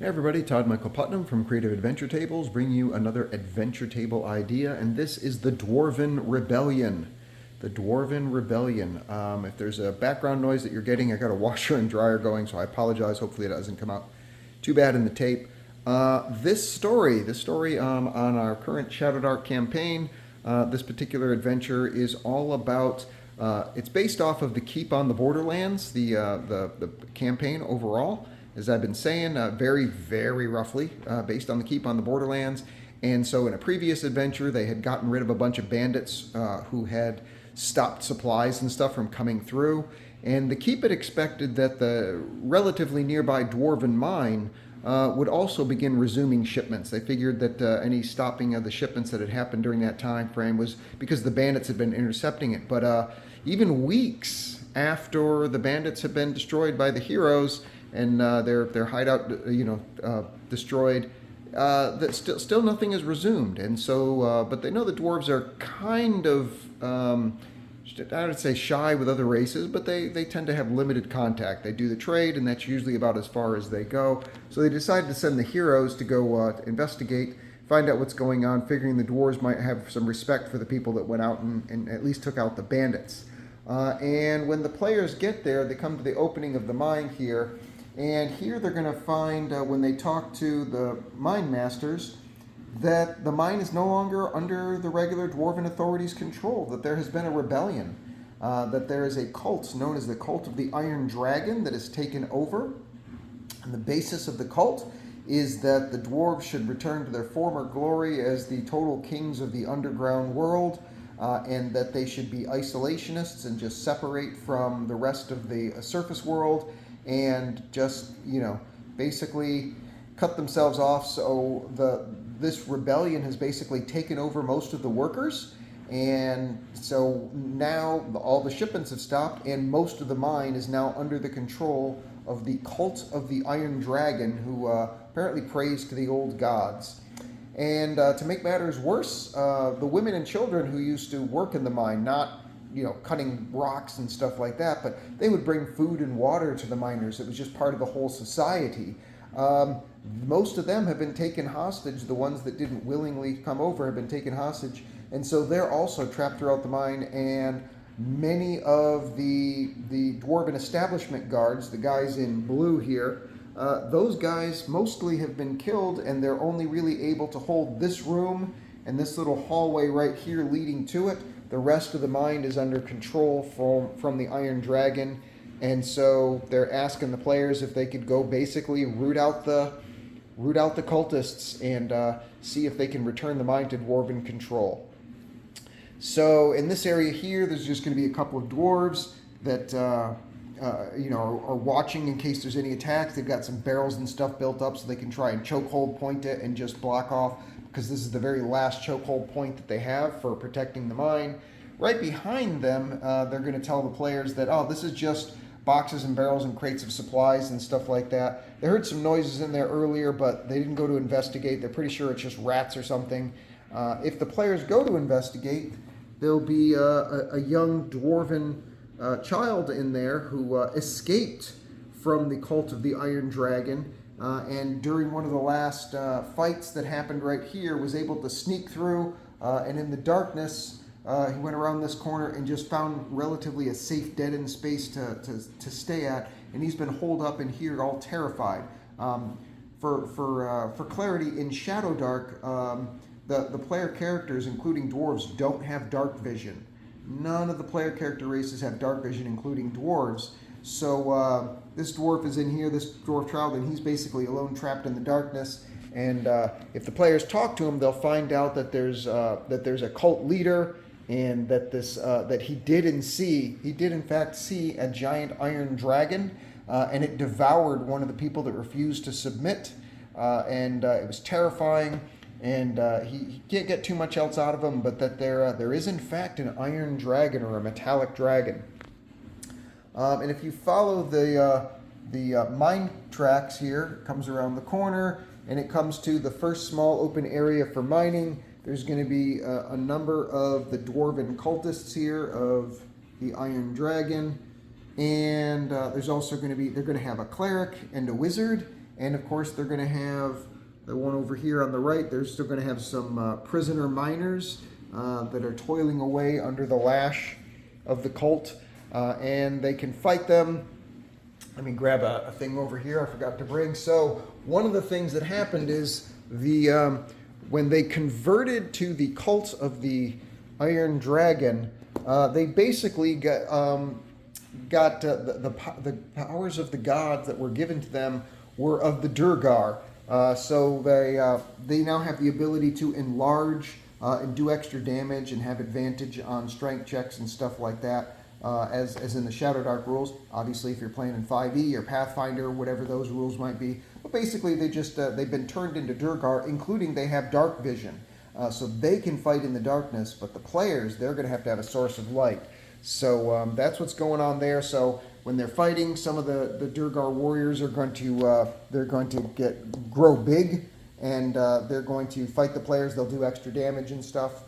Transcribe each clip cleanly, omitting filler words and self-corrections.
Hey everybody, Todd Michael Putnam from Creative Adventure Tables, bringing you another adventure table idea, and this is the Dwarven Rebellion. The Dwarven Rebellion. If there's a background noise that you're getting, I got a washer and dryer going, so I apologize. Hopefully it doesn't come out too bad in the tape. This story on our current Shadow Dark campaign, this particular adventure is all about. It's based off of the Keep on the Borderlands, the campaign overall. As I've been saying, very, very roughly based on the Keep on the Borderlands. And so in a previous adventure, they had gotten rid of a bunch of bandits who had stopped supplies and stuff from coming through. And the Keep had expected that the relatively nearby Dwarven mine would also begin resuming shipments. They figured that any stopping of the shipments that had happened during that time frame was because the bandits had been intercepting it. But even weeks after the bandits had been destroyed by the heroes, and their hideout, destroyed. That still nothing is resumed, and so. But they know the dwarves are kind of, I would say, shy with other races, but they tend to have limited contact. They do the trade, and that's usually about as far as they go. So they decided to send the heroes to go investigate, find out what's going on, figuring the dwarves might have some respect for the people that went out and at least took out the bandits. And when the players get there, they come to the opening of the mine here. And here they're going to find, when they talk to the mine masters, that the mine is no longer under the regular Dwarven authorities' control, that there has been a rebellion, that there is a cult known as the Cult of the Iron Dragon that has taken over. And the basis of the cult is that the dwarves should return to their former glory as the total kings of the underground world, and that they should be isolationists and just separate from the rest of the surface world, and just, basically cut themselves off. So this rebellion has basically taken over most of the workers, and so now all the shipments have stopped, and most of the mine is now under the control of the Cult of the Iron Dragon, who apparently prays to the old gods. And to make matters worse, the women and children who used to work in the mine, not cutting rocks and stuff like that, but they would bring food and water to the miners. It was just part of the whole society. Most of them have been taken hostage. The ones that didn't willingly come over have been taken hostage, and so they're also trapped throughout the mine. And many of the Dwarven establishment guards, the guys in blue here, those guys mostly have been killed, and they're only really able to hold this room and this little hallway right here leading to it. The rest of the mine is under control from the Iron Dragon, and so they're asking the players if they could go basically root out the cultists and see if they can return the mine to Dwarven control. So in this area here, there's just going to be a couple of dwarves that are watching in case there's any attacks. They've got some barrels and stuff built up so they can try and chokehold point it and just block off, because this is the very last chokehold point that they have for protecting the mine. Right behind them, they're going to tell the players that, this is just boxes and barrels and crates of supplies and stuff like that. They heard some noises in there earlier, but they didn't go to investigate. They're pretty sure it's just rats or something. If the players go to investigate, there'll be a young dwarven child in there who escaped from the Cult of the Iron Dragon, and during one of the last fights that happened right here was able to sneak through, and in the darkness he went around this corner and just found relatively a safe dead-end space to stay at, and he's been holed up in here all terrified. For clarity, in Shadow Dark, the player characters, including dwarves, don't have dark vision. None of the player character races have dark vision, including dwarves. So this dwarf is in here, this dwarf child, and he's basically alone, trapped in the darkness. And if the players talk to him, they'll find out that there's a cult leader, and that that he did in fact see a giant iron dragon, and it devoured one of the people that refused to submit, and it was terrifying. And he can't get too much else out of him, but that there is in fact an iron dragon, or a metallic dragon. And if you follow the mine tracks here, it comes around the corner, and it comes to the first small open area for mining. There's going to be a number of the Dwarven cultists here of the Iron Dragon, and there's also going to be, they're going to have a cleric and a wizard, And of course, they're going to have the one over here on the right. They're still going to have some prisoner miners that are toiling away under the lash of the cult, and they can fight them. Let me grab a thing over here I forgot to bring. So one of the things that happened is when they converted to the cult of the Iron Dragon, they basically got the powers of the gods that were given to them were of the Durgar. So they now have the ability to enlarge and do extra damage and have advantage on strength checks and stuff like that. As in the Shadow Dark rules. Obviously, if you're playing in 5e or Pathfinder, whatever those rules might be. But basically, they've been turned into Durgar, including they have dark vision. So they can fight in the darkness, but the players, they're going to have a source of light. So that's what's going on there. So when they're fighting, some of the Durgar warriors are going to grow big, and they're going to fight the players. They'll do extra damage and stuff.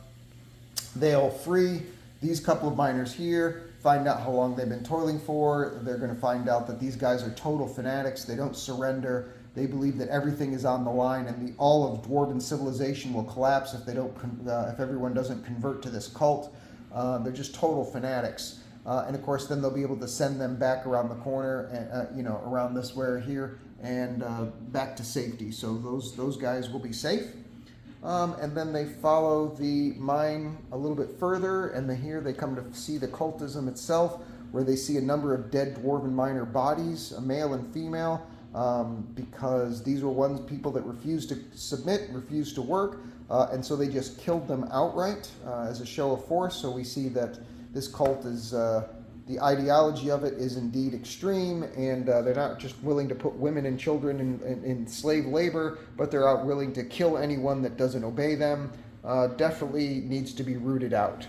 They'll free these couple of miners here, find out how long they've been toiling for. They're going to find out that these guys are total fanatics. They don't surrender. They believe that everything is on the line, and all of Dwarven civilization will collapse if if everyone doesn't convert to this cult. They're just total fanatics. And of course, then they'll be able to send them back around the corner, and around this way here, and back to safety. So those guys will be safe. And then they follow the mine a little bit further, and here they come to see the cultism itself, where they see a number of dead Dwarven miner bodies, a male and female, because these were people that refused to submit, refused to work, and so they just killed them outright as a show of force. So we see that this cult is, the ideology of it is indeed extreme, and they're not just willing to put women and children in slave labor, but they're out willing to kill anyone that doesn't obey them. Definitely needs to be rooted out.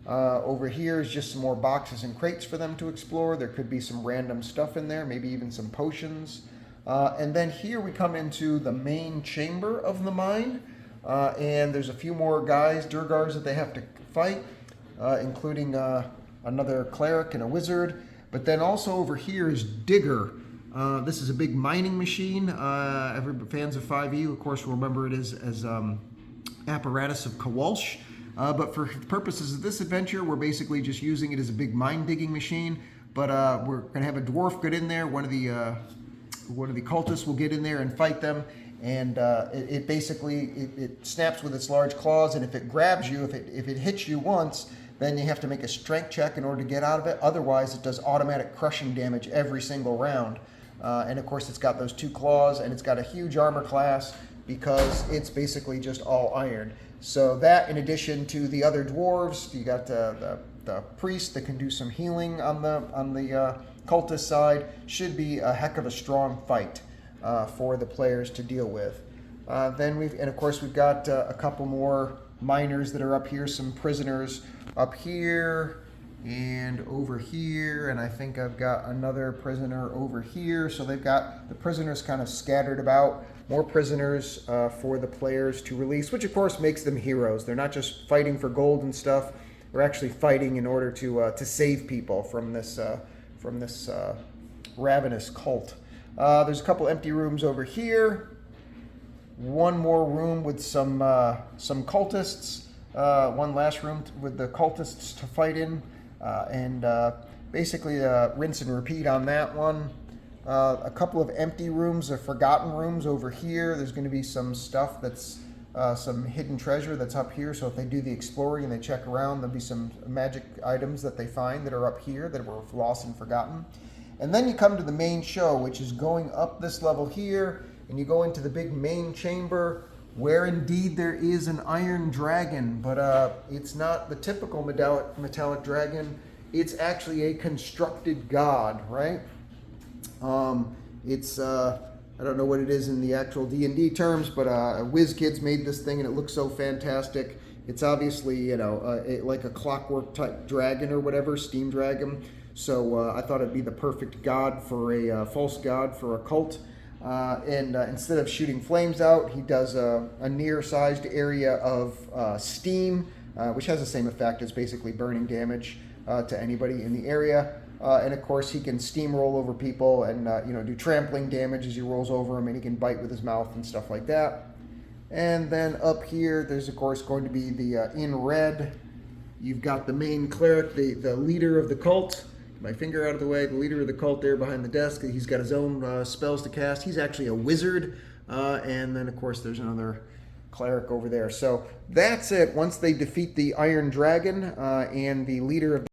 Over here is just some more boxes and crates for them to explore. There could be some random stuff in there, maybe even some potions. And then here we come into the main chamber of the mine, and there's a few more guys, Durgars, that they have to fight, including another cleric and a wizard. But then also over here is Digger. This is a big mining machine. Fans of 5e, of course, will remember it as apparatus of Kowalsh. But for purposes of this adventure, we're basically just using it as a big mine digging machine. But we're going to have a dwarf get in there. One of the cultists will get in there and fight them. And it basically snaps with its large claws. And if it grabs you, if it hits you once, then you have to make a strength check in order to get out of it. Otherwise, it does automatic crushing damage every single round. And of course, it's got those two claws, and it's got a huge armor class because it's basically just all iron. So that, in addition to the other dwarves, you got the priest that can do some healing on the cultist side. Should be a heck of a strong fight for the players to deal with. And of course, we've got a couple more miners that are up here, some prisoners up here and over here, and I think I've got another prisoner over here. So they've got the prisoners kind of scattered about, more prisoners for the players to release, which of course makes them heroes. They're not just fighting for gold and stuff, they're actually fighting in order to save people from this ravenous cult. There's a couple empty rooms over here. One more room with some cultists. One last room with the cultists to fight in. And basically rinse and repeat on that one. A couple of empty rooms or forgotten rooms over here. There's going to be some stuff that's some hidden treasure that's up here. So if they do the exploring and they check around, there'll be some magic items that they find that are up here that were lost and forgotten. And then you come to the main show, which is going up this level here, and you go into the big main chamber, where indeed there is an iron dragon, but it's not the typical metallic dragon. It's actually a constructed god, right? It's I don't know what it is in the actual D&D terms, but WizKids made this thing and it looks so fantastic. It's obviously like a clockwork type dragon or whatever, steam dragon. So I thought it'd be the perfect god for a false god for a cult. And instead of shooting flames out, he does a near-sized area of steam, which has the same effect as basically burning damage to anybody in the area. And of course, he can steamroll over people and do trampling damage as he rolls over them, and he can bite with his mouth and stuff like that. And then up here, there's of course going to be the in red. You've got the main cleric, the leader of the cult. My finger out of the way. The leader of the cult there behind the desk. He's got his own spells to cast. He's actually a wizard. And then of course there's another cleric over there. So that's it. Once they defeat the Iron Dragon and the leader of